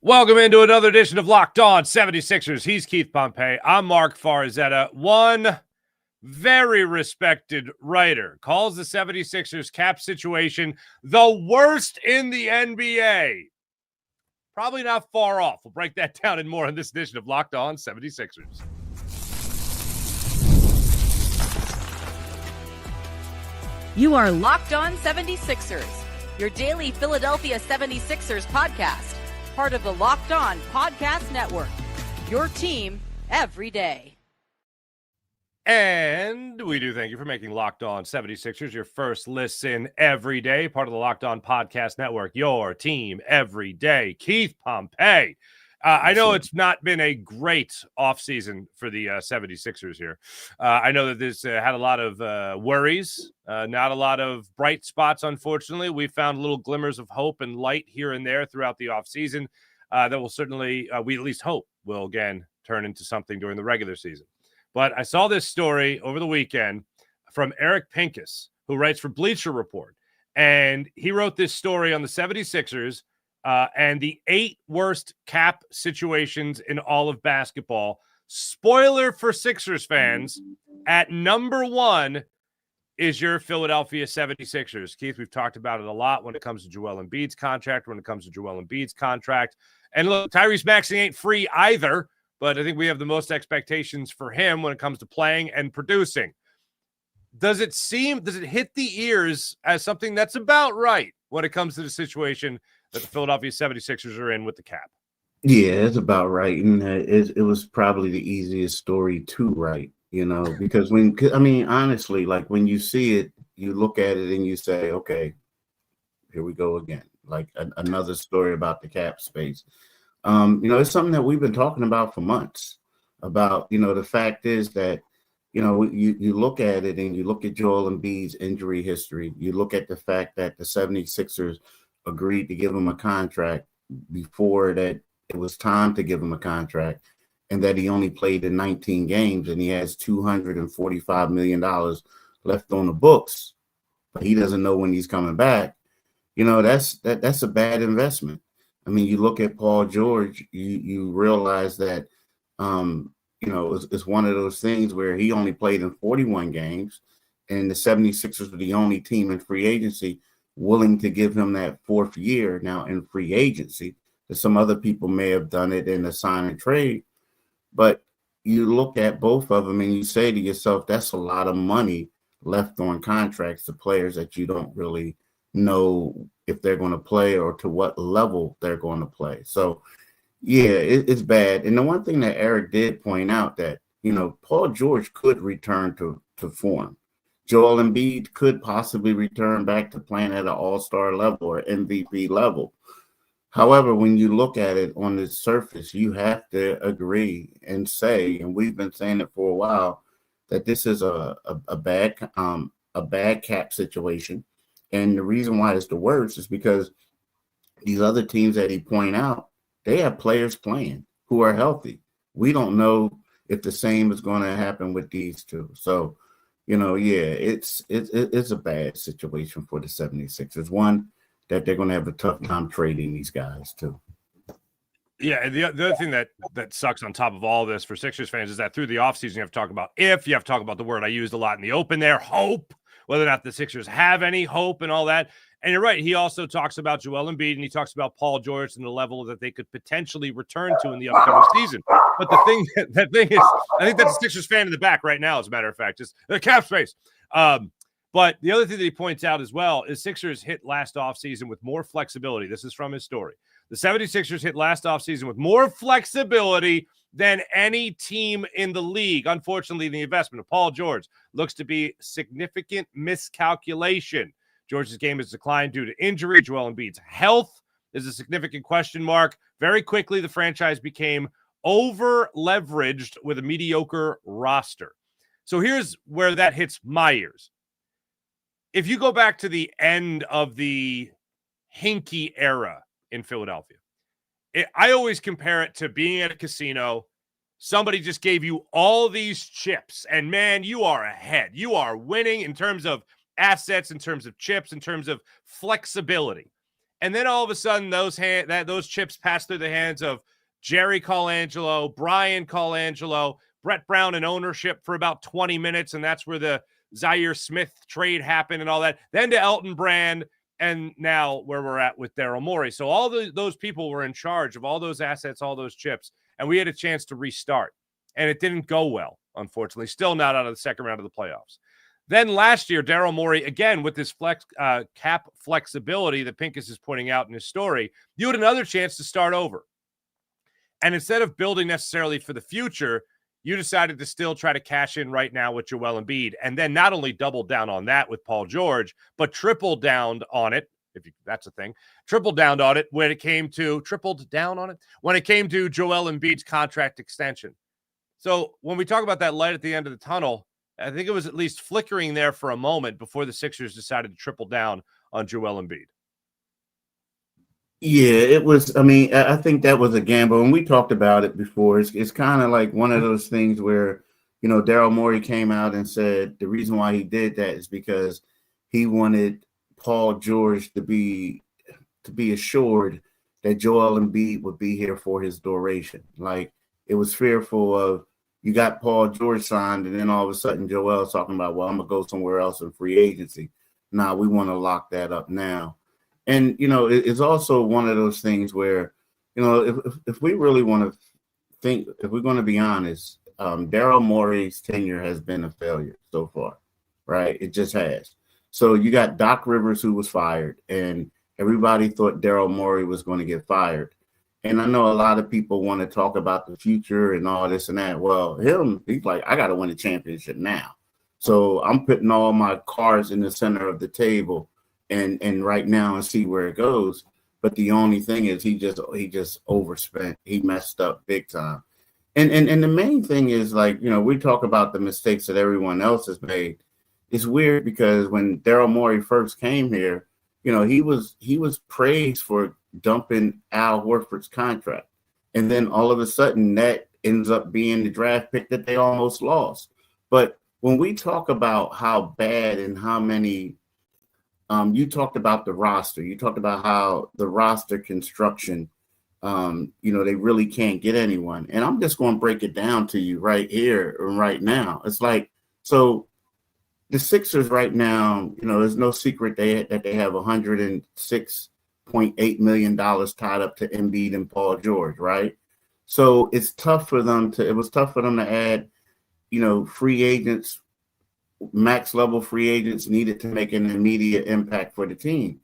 Welcome into another edition of Locked On 76ers. He's Keith Pompey. I'm Marc Farzetta. One very respected writer calls the 76ers cap situation the worst in the NBA. Probably not far off. We'll break that down and more in this edition of Locked On 76ers. You are Locked On 76ers, your daily Philadelphia 76ers podcast. Part of the Locked On Podcast Network, your team every day. And we do thank you for making Locked On 76ers your first listen every day. Part of the Locked On Podcast Network, your team every day. Keith Pompey. I know it's not been a great offseason for the 76ers here. I know that this had a lot of worries, not a lot of bright spots, unfortunately. We found little glimmers of hope and light here and there throughout the offseason that will certainly, we at least hope, will again turn into something during the regular season. But I saw this story over the weekend from Eric Pincus, who writes for Bleacher Report. And he wrote this story on the 76ers and the 8 worst cap situations in all of basketball. Spoiler for Sixers fans, at number 1 is your Philadelphia 76ers. Keith, we've talked about it a lot when it comes to Joel Embiid's contract, And look, Tyrese Maxey ain't free either, but I think we have the most expectations for him when it comes to playing and producing. Does it hit the ears as something that's about right when it comes to the situation that the Philadelphia 76ers are in with the cap? Yeah, it's about right. And it was probably the easiest story to write, because honestly, like when you see it, you look at it and you say, okay, here we go again. Like another story about the cap space. It's something that we've been talking about for months about, the fact is that, you look at it and you look at Joel Embiid's injury history. You look at the fact that the 76ers agreed to give him a contract before that it was time to give him a contract, and that he only played in 19 games and he has $245 million left on the books, but he doesn't know when he's coming back. That's a bad investment. I mean, you look at Paul George, you realize that, it's one of those things where he only played in 41 games, and the 76ers were the only team in free agency willing to give him that 4th year now in free agency. Some other people may have done it in a sign and trade, but you look at both of them and you say to yourself, that's a lot of money left on contracts to players that you don't really know if they're going to play or to what level they're going to play. So, yeah, it's bad. And the one thing that Eric did point out that, Paul George could return to form. Joel Embiid could possibly return back to playing at an all-star level or MVP level. However, when you look at it on the surface, you have to agree and say, and we've been saying it for a while, that this is a bad cap situation. And the reason why it's the worst is because these other teams that he point out, they have players playing who are healthy. We don't know if the same is going to happen with these two. So, it's a bad situation for the 76ers. One, that they're going to have a tough time trading these guys too. Yeah, and the other thing that sucks on top of all this for Sixers fans is that through the offseason, you have to talk about you have to talk about the word I used a lot in the open there, hope, whether or not the Sixers have any hope and all that. And you're right. He also talks about Joel Embiid and he talks about Paul George and the level that they could potentially return to in the upcoming season. But the thing is, I think that's a Sixers fan in the back right now, as a matter of fact, just the cap space. But the other thing that he points out as well is Sixers hit last offseason with more flexibility. This is from his story. The 76ers hit last offseason with more flexibility than any team in the league. Unfortunately, the investment of Paul George looks to be significant miscalculation. George's game has declined due to injury. Joel Embiid's health is a significant question mark. Very quickly, the franchise became over-leveraged with a mediocre roster. So here's where that hits my ears. If you go back to the end of the Hinkie era in Philadelphia, I always compare it to being at a casino. Somebody just gave you all these chips, and man, you are ahead. You are winning in terms of assets, in terms of chips, in terms of flexibility. And then all of a sudden, those chips pass through the hands of Jerry Colangelo, Brian Colangelo, Brett Brown in ownership for about 20 minutes, and that's where the Zaire Smith trade happened and all that. Then to Elton Brand, and now where we're at with Daryl Morey. So all those people were in charge of all those assets, all those chips, and we had a chance to restart. And it didn't go well, unfortunately. Still not out of the second round of the playoffs. Then last year, Daryl Morey, again, with this cap flexibility that Pincus is pointing out in his story, you had another chance to start over. And instead of building necessarily for the future, you decided to still try to cash in right now with Joel Embiid. And then not only double down on that with Paul George, but triple down on it, that's a thing, tripled down on it when it came to Joel Embiid's contract extension. So when we talk about that light at the end of the tunnel, I think it was at least flickering there for a moment before the Sixers decided to triple down on Joel Embiid. Yeah, it was. I mean, I think that was a gamble, and we talked about it before. It's kind of like one of those things where, Daryl Morey came out and said the reason why he did that is because he wanted Paul George to be assured that Joel Embiid would be here for his duration. Like, it was fearful of, you got Paul George signed, and then all of a sudden Joel's talking about, well, I'm going to go somewhere else in free agency. Nah, we want to lock that up now. And, it's also one of those things where, if we really want to think, if we're going to be honest, Daryl Morey's tenure has been a failure so far, right? It just has. So you got Doc Rivers, who was fired, and everybody thought Daryl Morey was going to get fired. And I know a lot of people want to talk about the future and all this and that. Well, he's like, I got to win a championship now. So I'm putting all my cards in the center of the table and right now and see where it goes. But the only thing is he just overspent. He messed up big time. And the main thing is, like, we talk about the mistakes that everyone else has made. It's weird because when Daryl Morey first came here, he was praised for dumping Al Horford's contract. And then all of a sudden that ends up being the draft pick that they almost lost. But when we talk about how bad and how many, you talked about the roster, you talked about how the roster construction, they really can't get anyone. And I'm just going to break it down to you right here and right now. It's like, so the Sixers right now, there's no secret that they have $106.8 million tied up to Embiid and Paul George, right? So it was tough for them to add, free agents, max level free agents needed to make an immediate impact for the team.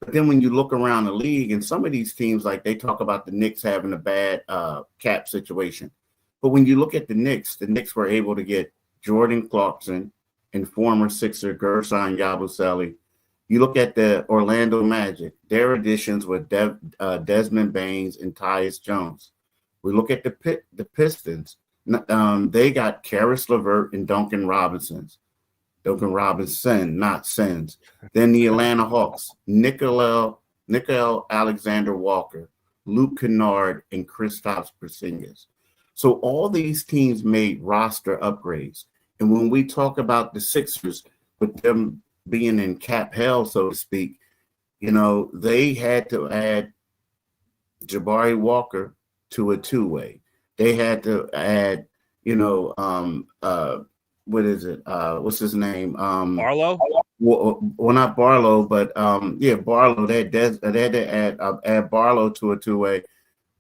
But then when you look around the league, and some of these teams, like they talk about the Knicks having a bad cap situation. But when you look at the Knicks were able to get Jordan Clarkson and former Sixer Gerson Yabusele. You look at the Orlando Magic, their additions were Desmond Baines and Tyus Jones. We look at the Pistons. They got Karis LeVert and Duncan Robinson, not Sins. Then the Atlanta Hawks, Nickel Alexander Walker, Luke Kennard, and Kristaps Porzingis. So all these teams made roster upgrades. And when we talk about the Sixers, with them being in cap hell, so to speak, they had to add Jabari Walker to a two-way. They had to add, what is it? What's his name? Barlow? Well, not Barlow, but Barlow. They had to add Barlow to a two-way.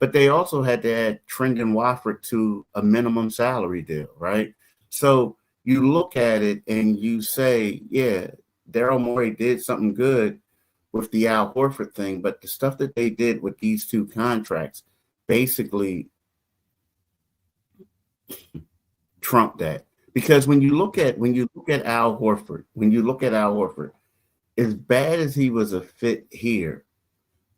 But they also had to add Trendon Watford to a minimum salary deal, right? So you look at it and you say, yeah, Daryl Morey did something good with the Al Horford thing, but the stuff that they did with these two contracts basically trumped that. Because when you look at Al Horford, as bad as he was a fit here,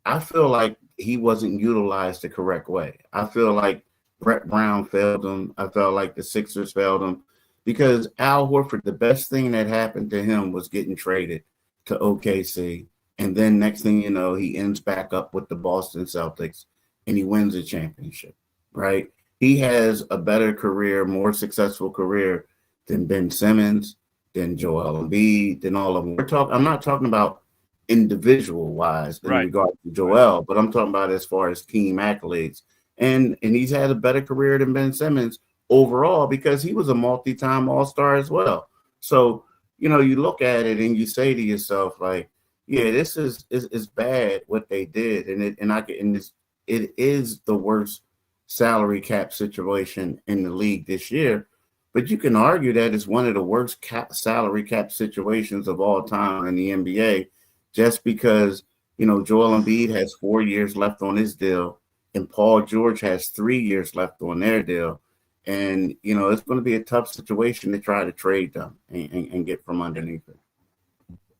I feel like he wasn't utilized the correct way. I feel like Brett Brown failed him. I felt like the Sixers failed him. Because Al Horford, the best thing that happened to him was getting traded to OKC. And then next thing you know, he ends back up with the Boston Celtics and he wins a championship, right? He has a better career, more successful career than Ben Simmons, than Joel Embiid, than all of them. I'm not talking about individual wise in Right. regard to Joel, but I'm talking about as far as team accolades. And he's had a better career than Ben Simmons overall because he was a multi-time All-Star as well. So, you know, you look at it and you say to yourself, like, yeah, this is bad what they did. It is the worst salary cap situation in the league this year. But you can argue that it's one of the worst salary cap situations of all time in the NBA, just because, you know, Joel Embiid has 4 years left on his deal and Paul George has 3 years left on their deal. And, you know, it's going to be a tough situation to try to trade them and get from underneath it.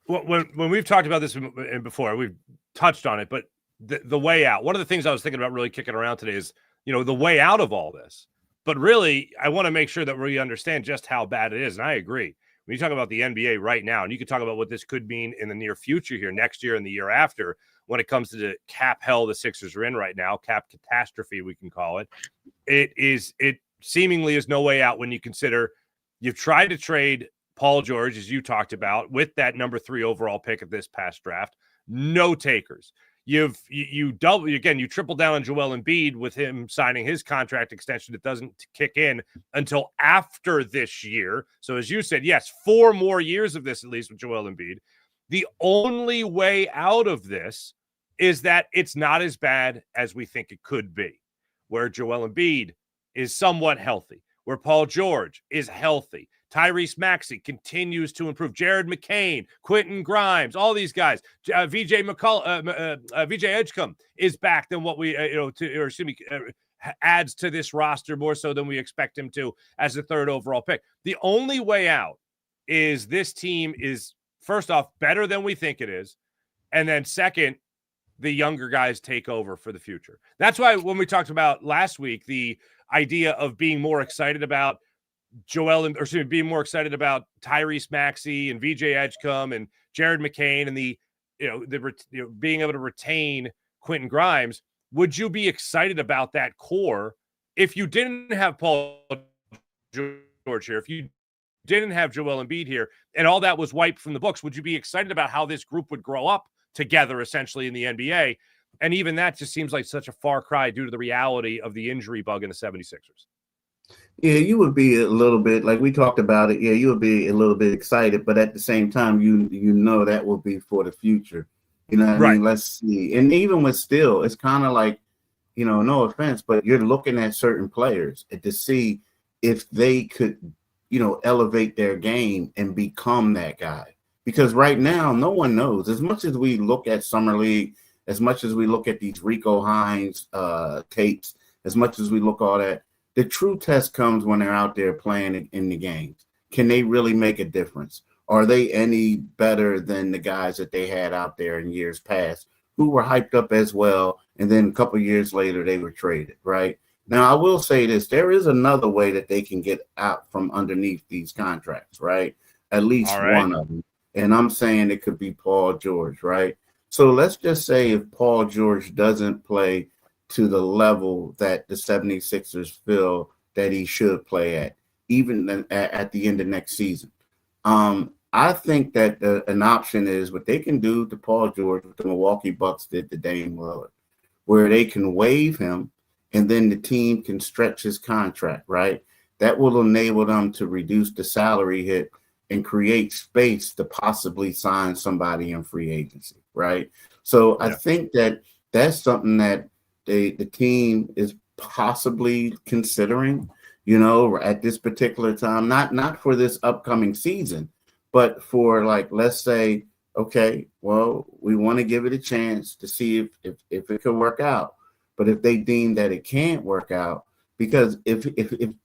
Well, when we've talked about this before, we've touched on it, but the way out, one of the things I was thinking about really kicking around today is, you know, the way out of all this. But really, I want to make sure that we understand just how bad it is. And I agree. When you talk about the NBA right now, and you can talk about what this could mean in the near future here, next year and the year after, when it comes to the cap hell the Sixers are in right now, cap catastrophe, we can call it. It seemingly is no way out when you consider you've tried to trade Paul George, as you talked about, with that number 3 overall pick of this past draft. No takers. You triple down on Joel Embiid with him signing his contract extension that doesn't kick in until after this year. So as you said, yes, 4 more years of this at least with Joel Embiid. The only way out of this is that it's not as bad as we think it could be, where Joel Embiid is somewhat healthy, where Paul George is healthy. Tyrese Maxey continues to improve. Jared McCain, Quentin Grimes, all these guys. VJ Edgecombe is back than what we, adds to this roster more so than we expect him to as the 3rd overall pick. The only way out is this team is, first off, better than we think it is. And then second, the younger guys take over for the future. That's why when we talked about last week, the idea of being more excited about being more excited about Tyrese Maxey and VJ Edgecombe and Jared McCain and being able to retain Quentin Grimes. Would you be excited about that core if you didn't have Paul George here? If you didn't have Joel Embiid here and all that was wiped from the books, would you be excited about how this group would grow up together essentially in the NBA? And even that just seems like such a far cry due to the reality of the injury bug in the 76ers. Yeah, you would be a little bit, like we talked about it. Yeah, you would be a little bit excited, but at the same time, you know that will be for the future. You know what I mean? Let's see. And even with still, it's kind of like, you know, no offense, but you're looking at certain players to see if they could, you know, elevate their game and become that guy. Because right now, no one knows. As much as we look at Summer League, as much as we look at these Rico Hines tapes, as much as we look all that, the true test comes when they're out there playing in the games. Can they really make a difference? Are they any better than the guys that they had out there in years past who were hyped up as well, and then a couple years later they were traded, right? Now, I will say this. There is another way that they can get out from underneath these contracts, right? At least one of them. And I'm saying it could be Paul George, right? So let's just say if Paul George doesn't play to the level that the 76ers feel that he should play at, even at the end of next season. I think that an option is what they can do to Paul George, what the Milwaukee Bucks did to Dame Lillard, where they can waive him and then the team can stretch his contract, right? That will enable them to reduce the salary hit and create space to possibly sign somebody in free agency, right? So I think that that's something that the team is possibly considering, you know, at this particular time, not for this upcoming season, but for, like, let's say, okay, well, we want to give it a chance to see if it could work out. But if they deem that it can't work out, because if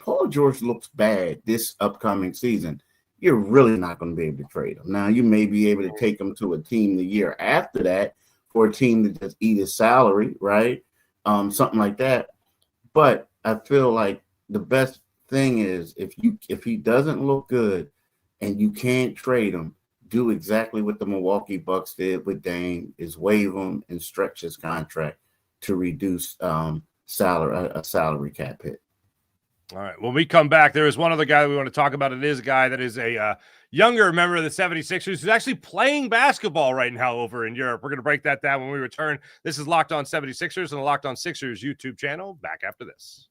Paul George looks bad this upcoming season, you're really not going to be able to trade him. Now, you may be able to take him to a team the year after that for a team to just eat his salary, right? Something like that. But I feel like the best thing is if he doesn't look good and you can't trade him, do exactly what the Milwaukee Bucks did with Dame, is waive him and stretch his contract to reduce a salary cap hit. All right. When we come back, there is one other guy that we want to talk about. It is a guy that is a younger member of the 76ers who's actually playing basketball right now over in Europe. We're going to break that down when we return. This is Locked On 76ers on the Locked On Sixers YouTube channel. Back after this.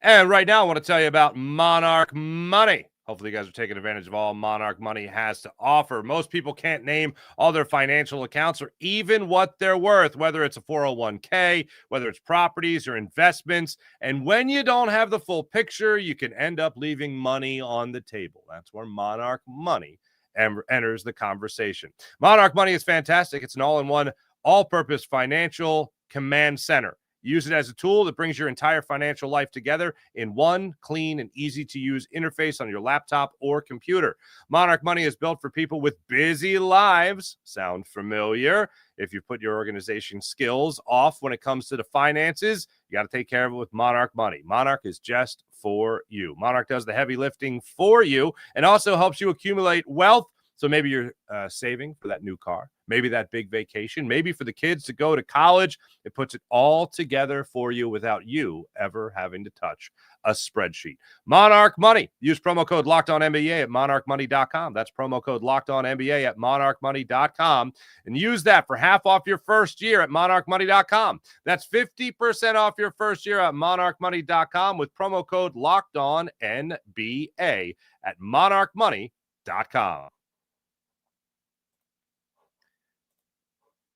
And right now, I want to tell you about Monarch Money. Hopefully, you guys are taking advantage of all Monarch Money has to offer. Most people can't name all their financial accounts or even what they're worth, whether it's a 401k, whether it's properties or investments. And when you don't have the full picture, you can end up leaving money on the table. That's where Monarch Money enters the conversation. Monarch Money is fantastic. It's an all-in-one, all-purpose financial command center. Use it as a tool that brings your entire financial life together in one clean and easy-to-use interface on your laptop or computer. Monarch Money is built for people with busy lives. Sound familiar? If you put your organization skills off when it comes to the finances, you got to take care of it with Monarch Money. Monarch is just for you. Monarch does the heavy lifting for you and also helps you accumulate wealth. So maybe you're saving for that new car, maybe that big vacation, maybe for the kids to go to college. It puts it all together for you without you ever having to touch a spreadsheet. Monarch Money. Use promo code LOCKEDONNBA at monarchmoney.com. That's promo code LOCKEDONNBA at monarchmoney.com. And use that for half off your first year at monarchmoney.com. That's 50% off your first year at monarchmoney.com with promo code LOCKEDONNBA at monarchmoney.com.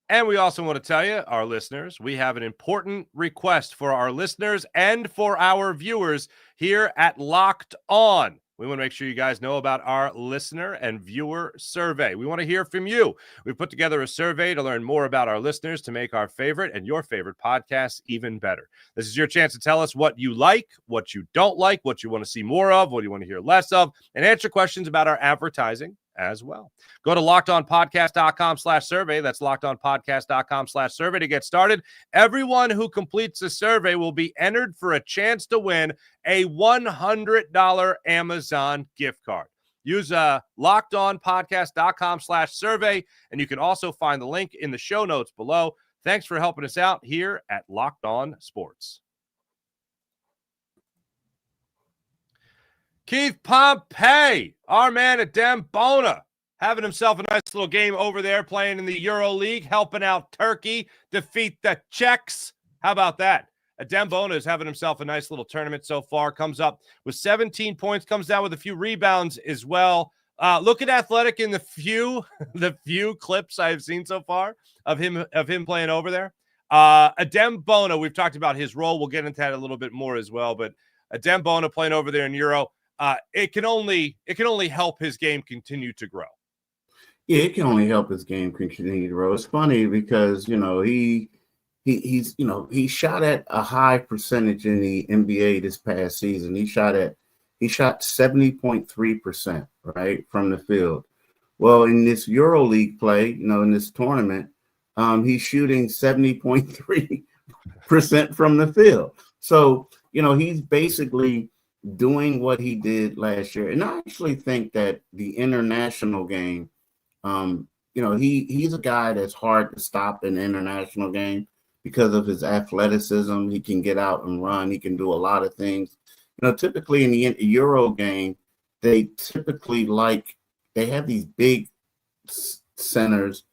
And we also want to tell you, our listeners, we have an important request for our listeners and for our viewers here at Locked On. We want to make sure you guys know about our listener and viewer survey. We want to hear from you. We put together a survey to learn more about our listeners to make our favorite and your favorite podcasts even better. This is your chance to tell us what you like, what you don't like, what you want to see more of, what you want to hear less of, and answer questions about our advertising as well. Go to lockedonpodcast.com/survey. That's lockedonpodcast.com/survey to get started. Everyone who completes the survey will be entered for a chance to win a $100 Amazon gift card. Use lockedonpodcast.com/survey, and you can also find the link in the show notes below. Thanks for helping us out here at Locked On Sports. Keith Pompey, our man Adem Bona, having himself a nice little game over there playing in the Euro League, helping out Turkey defeat the Czechs. How about that? Adem Bona is having himself a nice little tournament so far. Comes up with 17 points, comes down with a few rebounds as well. Looking athletic in the few clips I've seen so far of him playing over there. Adem Bona, we've talked about his role. We'll get into that a little bit more as well. But Adem Bona playing over there in Euro. It can only help his game continue to grow. Yeah, it can only help his game continue to grow. It's funny because he shot at a high percentage in the NBA this past season. He shot 70.3%, right, from the field. Well, in this EuroLeague play, in this tournament, he's shooting 70.3% from the field. So, he's basically doing what he did last year. And I actually think that the international game, he's a guy that's hard to stop in the international game because of his athleticism. He can get out and run. He can do a lot of things. Typically in the Euro game, they have these big centers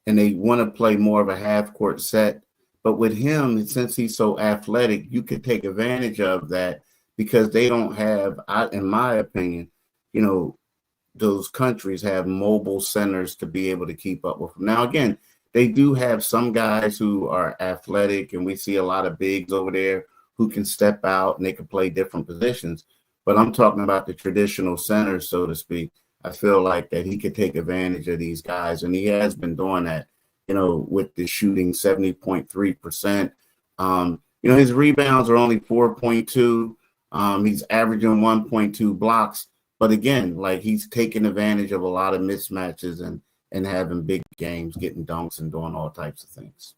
and they want to play more of a half court set. But with him, since he's so athletic, you could take advantage of that because they don't have, in my opinion, those countries have mobile centers to be able to keep up with them. Now, again, they do have some guys who are athletic, and we see a lot of bigs over there who can step out and they can play different positions. But I'm talking about the traditional centers, so to speak. I feel like that he could take advantage of these guys, and he has been doing that, with the shooting 70.3%. His rebounds are only 4.2. He's averaging 1.2 blocks. But again, he's taking advantage of a lot of mismatches and having big games, getting dunks and doing all types of things.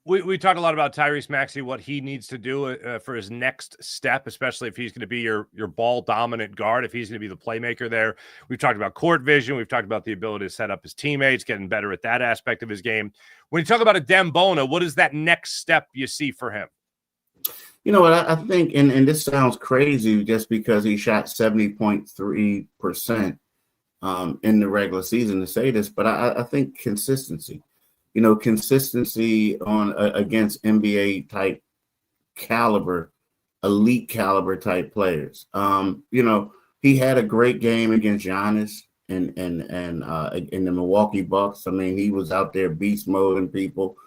We talked a lot about Tyrese Maxey, what he needs to do for his next step, especially if he's going to be your ball dominant guard, if he's going to be the playmaker there. We've talked about court vision. We've talked about the ability to set up his teammates, getting better at that aspect of his game. When you talk about Adem Bona, what is that next step you see for him? You know what? I think, and this sounds crazy just because he shot 70.3% in the regular season to say this, but I think consistency. Consistency on against NBA type caliber, elite caliber type players. He had a great game against Giannis and in the Milwaukee Bucks. I mean, he was out there beast moding people,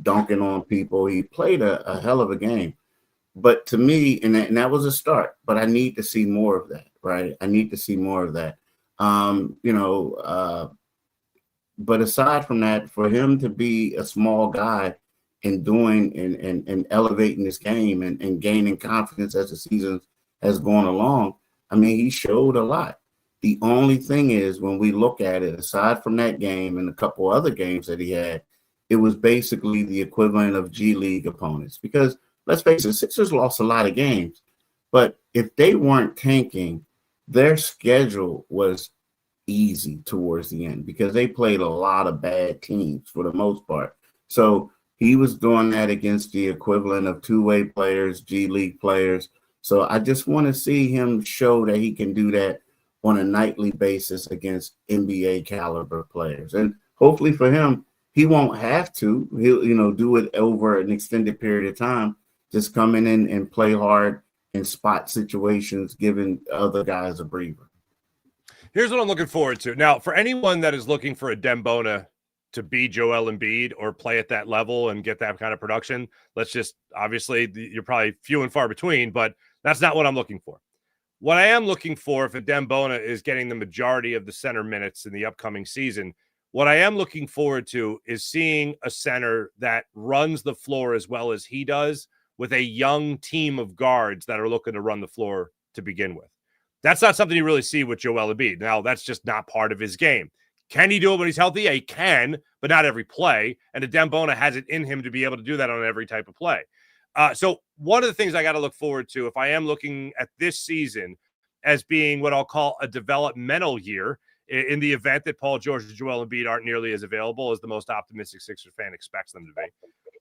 dunking on people. He played a hell of a game. But to me, and that was a start, but I need to see more of that, right? I need to see more of that. But aside from that, for him to be a small guy and doing and elevating this game and gaining confidence as the season has gone along, I mean, he showed a lot. The only thing is, when we look at it, aside from that game and a couple other games that he had, it was basically the equivalent of G League opponents. Because let's face it, Sixers lost a lot of games, but if they weren't tanking, their schedule was easy towards the end because they played a lot of bad teams for the most part. So he was doing that against the equivalent of two-way players, G League players. So I just want to see him show that he can do that on a nightly basis against NBA caliber players. And hopefully for him, he won't have to. He'll, do it over an extended period of time. Just come in and play hard in spot situations, giving other guys a breather. Here's what I'm looking forward to. Now, for anyone that is looking for Adem Bona to be Joel Embiid or play at that level and get that kind of production, obviously, you're probably few and far between, but that's not what I'm looking for. What I am looking for, if Adem Bona is getting the majority of the center minutes in the upcoming season, what I am looking forward to is seeing a center that runs the floor as well as he does with a young team of guards that are looking to run the floor to begin with. That's not something you really see with Joel Embiid. Now, that's just not part of his game. Can he do it when he's healthy? Yeah, he can, but not every play. And Adem Bona has it in him to be able to do that on every type of play. So one of the things I got to look forward to, if I am looking at this season as being what I'll call a developmental year, in the event that Paul George and Joel Embiid aren't nearly as available as the most optimistic Sixers fan expects them to be,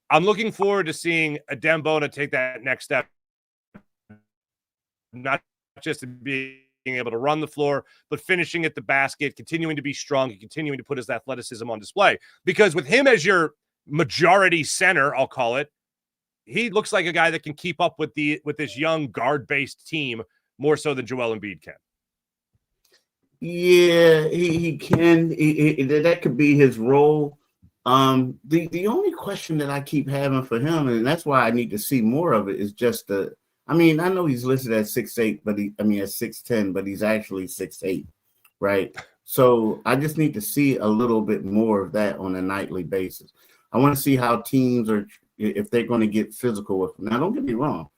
I'm looking forward to seeing Adem Bona take that next step, not just being able to run the floor, but finishing at the basket, continuing to be strong, and continuing to put his athleticism on display. Because with him as your majority center, I'll call it, he looks like a guy that can keep up with this young guard-based team more so than Joel Embiid can. Yeah, he can. That could be his role. The only question that I keep having for him, and that's why I need to see more of it, is just I know he's listed at 6'8", but at 6'10", but he's actually 6'8", right? So I just need to see a little bit more of that on a nightly basis. I want to see how teams are, if they're going to get physical with him. Now, don't get me wrong.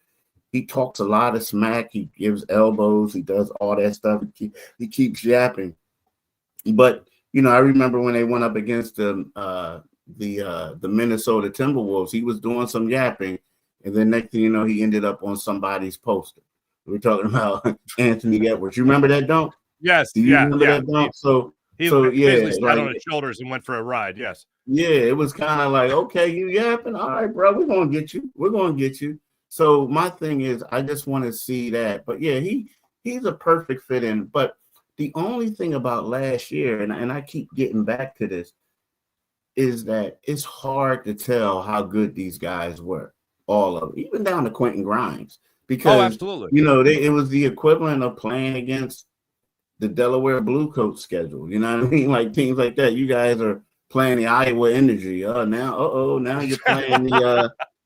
He talks a lot of smack. He gives elbows. He does all that stuff. He keeps yapping. But, I remember when they went up against the Minnesota Timberwolves, he was doing some yapping. And then next thing you know, he ended up on somebody's poster. We're talking about Anthony Edwards. You remember that dunk? Yes. Do you remember that dunk? He basically sat on his shoulders and went for a ride. Yes. Yeah, it was kind of like, okay, you yapping. All right, bro, we're going to get you. We're going to get you. So my thing is, I just want to see that. But yeah, he's a perfect fit in. But the only thing about last year, and I keep getting back to this, is that it's hard to tell how good these guys were. All of them, even down to Quentin Grimes, because absolutely, it was the equivalent of playing against the Delaware Blue Coat schedule. You know what I mean? Like teams like that. You guys are playing the Iowa Energy. Now you're playing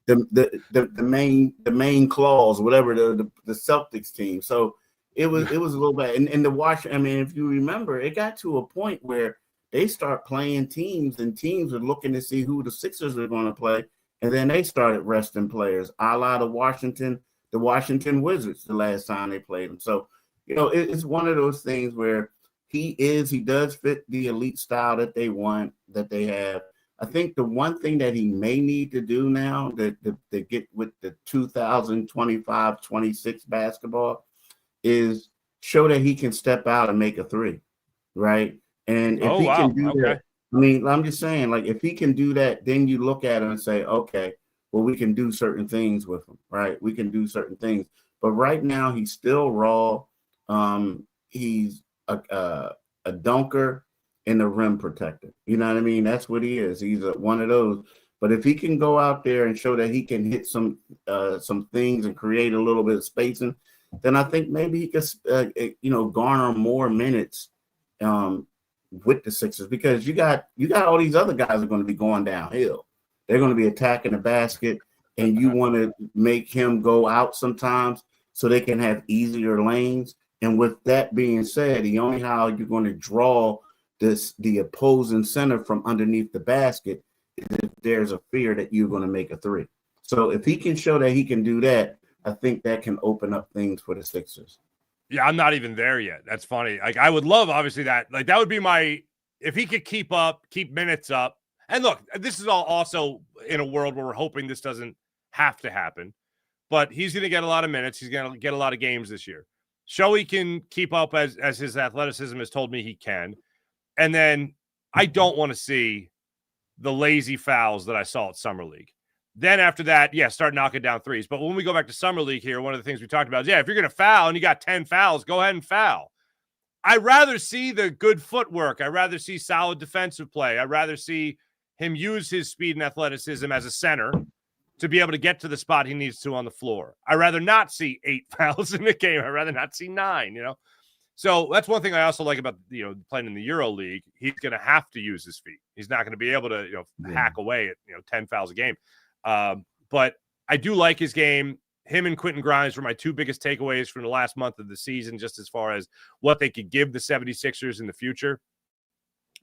the main claws, whatever the Celtics team. So it was a little bad. And the Washington. If you remember, it got to a point where they start playing teams, and teams are looking to see who the Sixers are going to play. And then they started resting players, a la the Washington Wizards the last time they played them. So, it's one of those things where he does fit the elite style that they want, that they have. I think the one thing that he may need to do now to get with the 2025-26 basketball is show that he can step out and make a three, right? And if he can do that, I'm just saying, like, if he can do that, then you look at him and say, okay, well, we can do certain things with him, right? We can do certain things. But right now, he's still raw. He's a dunker and a rim protector. You know what I mean? That's what he is. He's one of those. But if he can go out there and show that he can hit some things and create a little bit of spacing, then I think maybe he could, garner more minutes with the Sixers, because you got all these other guys are going to be going downhill. They're going to be attacking the basket, and you want to make him go out sometimes so they can have easier lanes. And with that being said, the only how you're going to draw the opposing center from underneath the basket is if there's a fear that you're going to make a three. So if he can show that he can do that, I think that can open up things for the Sixers. Yeah, I'm not even there yet. That's funny. Like, I would love, obviously, that. Like, that would be if he could keep minutes up. And look, this is all also in a world where we're hoping this doesn't have to happen. But he's going to get a lot of minutes. He's going to get a lot of games this year. Show he can keep up as his athleticism has told me he can. And then I don't want to see the lazy fouls that I saw at Summer League. Then after that, start knocking down threes. But when we go back to Summer League here, one of the things we talked about is, if you're going to foul and you got 10 fouls, go ahead and foul. I'd rather see the good footwork. I'd rather see solid defensive play. I'd rather see him use his speed and athleticism as a center to be able to get to the spot he needs to on the floor. I'd rather not see 8 fouls in the game. I'd rather not see 9, So that's one thing I also like about, playing in the Euro League. He's going to have to use his feet. He's not going to be able to, hack away at, 10 fouls a game. But I do like his game. Him and Quentin Grimes were my 2 biggest takeaways from the last month of the season, just as far as what they could give the 76ers in the future.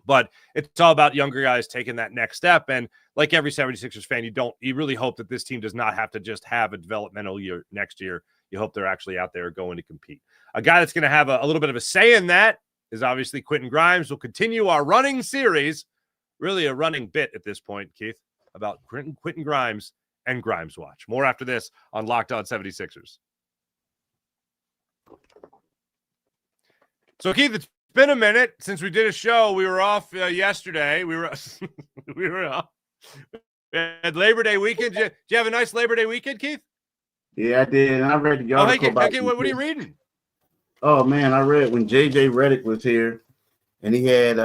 But it's all about younger guys taking that next step. And like every 76ers fan, you really hope that this team does not have to just have a developmental year next year. You hope they're actually out there going to compete. A guy that's going to have a little bit of a say in that is obviously Quentin Grimes. We'll continue our running series, really a running bit at this point, Keith, about Quentin Grimes and Grimes Watch. More after this on Locked On 76ers. So, Keith, it's been a minute since we did a show. We were off yesterday. We were off. We had Labor Day weekend. Did you have a nice Labor Day weekend, Keith? Yeah, I did. And I read the article about what are you reading? Oh, man, I read when J.J. Redick was here, and he had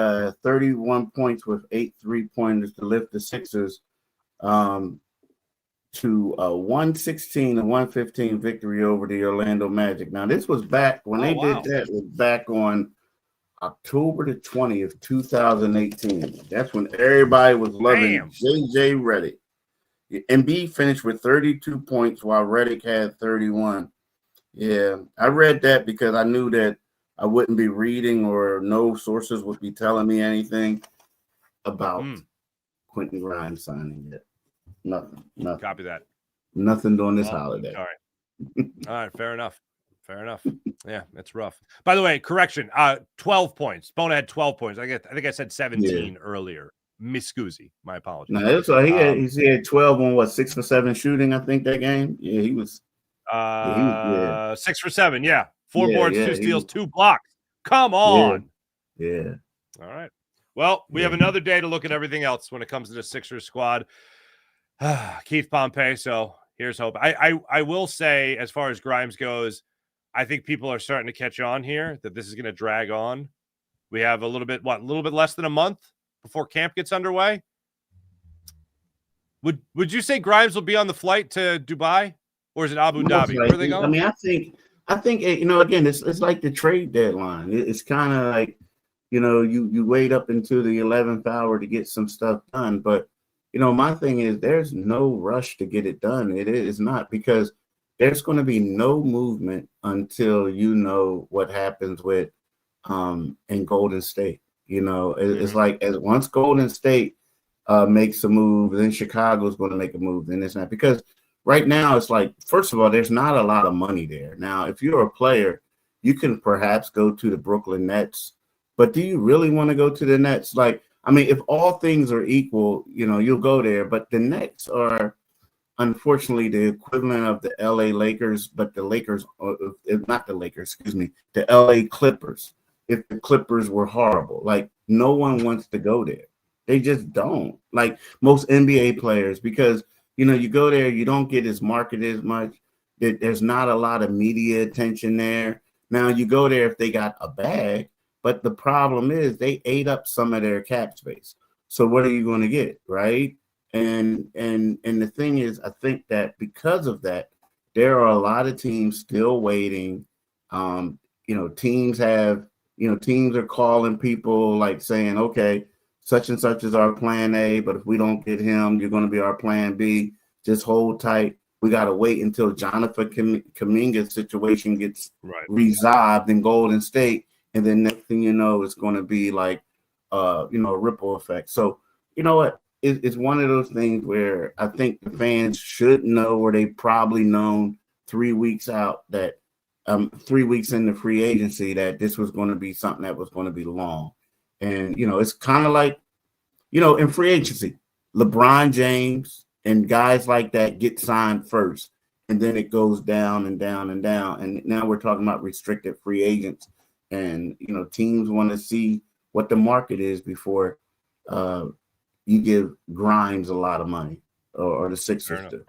31 points with 8 3-pointers to lift the Sixers to a 116-115 victory over the Orlando Magic. Now, this was back when did that. Was back on October the 20th, 2018. That's when everybody was loving J.J. Redick. Embiid finished with 32 points while Redick had 31. Yeah, I read that because I knew that I wouldn't be reading or no sources would be telling me anything about Quentin Grimes signing yet. Nothing. Copy that. Nothing during this holiday. All right. Fair enough. Yeah, it's rough. By the way, correction. 12 points. Bona had 12 points. I think I said 17 earlier. Miss Scusi. My apologies. No, that's why he had 12 on 6 for 7 shooting. I think that game. Yeah, he was. 6 for 7. Yeah, 4 boards, 2 steals, 2 blocks. Come on. Yeah. All right. Well, we have another day to look at everything else when it comes to the Sixers squad. Keith Pompey. So here's hope. I will say, as far as Grimes goes, I think people are starting to catch on here that this is going to drag on. We have a little bit less than a month before camp gets underway. Would you say Grimes will be on the flight to Dubai, or is it Abu Dhabi? Where are they going? I mean, I think again, it's like the trade deadline. It's kind of like, you wait up until the 11th hour to get some stuff done. But, my thing is there's no rush to get it done. It is not, because there's going to be no movement until what happens with in Golden State. It's like once Golden State makes a move, then Chicago's going to make a move. Then it's not, because right now it's like, first of all, there's not a lot of money there. Now, if you're a player, you can perhaps go to the Brooklyn Nets, but do you really want to go to the Nets? Like, I mean, if all things are equal, you'll go there, but the Nets are unfortunately the equivalent of the LA Lakers, but the Lakers, not the Lakers, the LA Clippers. If the Clippers were horrible, like no one wants to go there. They just don't, like most NBA players, because you go there, you don't get as marketed as much. There's not a lot of media attention there. Now you go there if they got a bag, but the problem is they ate up some of their cap space. So what are you going to get, right? And the thing is, I think that because of that, there are a lot of teams still waiting. Teams are calling people like saying, okay, such and such is our plan A, but if we don't get him, you're going to be our plan B. Just hold tight. We got to wait until Jonathan Kuminga's situation gets resolved in Golden State. And then next thing you know, it's going to be like, a ripple effect. So, you know what? It's one of those things where I think the fans should know, or they probably known 3 weeks out that 3 weeks into free agency that this was going to be something that was going to be long. And, it's kind of like, in free agency, LeBron James and guys like that get signed first, and then it goes down and down and down. And now we're talking about restricted free agents, and, teams want to see what the market is before you give Grimes a lot of money, or the Sixers do.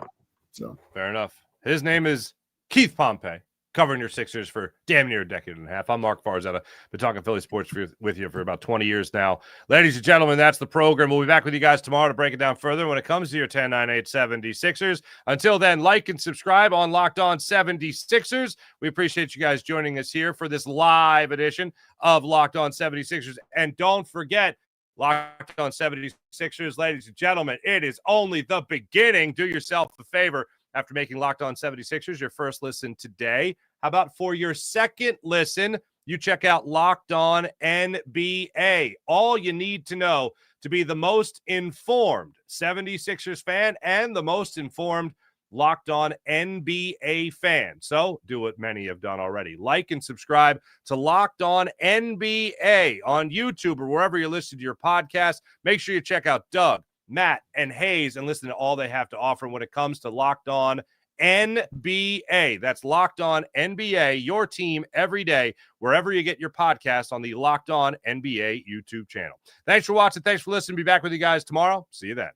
So fair enough. His name is Keith Pompey, covering your Sixers for damn near a decade and a half. I'm Marc Farzetta. Been talking Philly sports with you for about 20 years now. Ladies and gentlemen, that's the program. We'll be back with you guys tomorrow to break it down further when it comes to your 10-9-8 76ers. Until then, like and subscribe on Locked On 76ers. We appreciate you guys joining us here for this live edition of Locked On 76ers. And don't forget, Locked On 76ers, ladies and gentlemen, it is only the beginning. Do yourself a favor. After making Locked On 76ers your first listen today, how about for your second listen, you check out Locked On NBA. All you need to know to be the most informed 76ers fan and the most informed Locked On NBA fan. So do what many have done already. Like and subscribe to Locked On NBA on YouTube or wherever you listen to your podcast. Make sure you check out Doug, Matt, and Hayes and listen to all they have to offer when it comes to Locked On NBA. That's Locked On NBA, your team every day, wherever you get your podcast on the Locked On NBA YouTube channel. Thanks for watching. Thanks for listening. Be back with you guys tomorrow. See you then.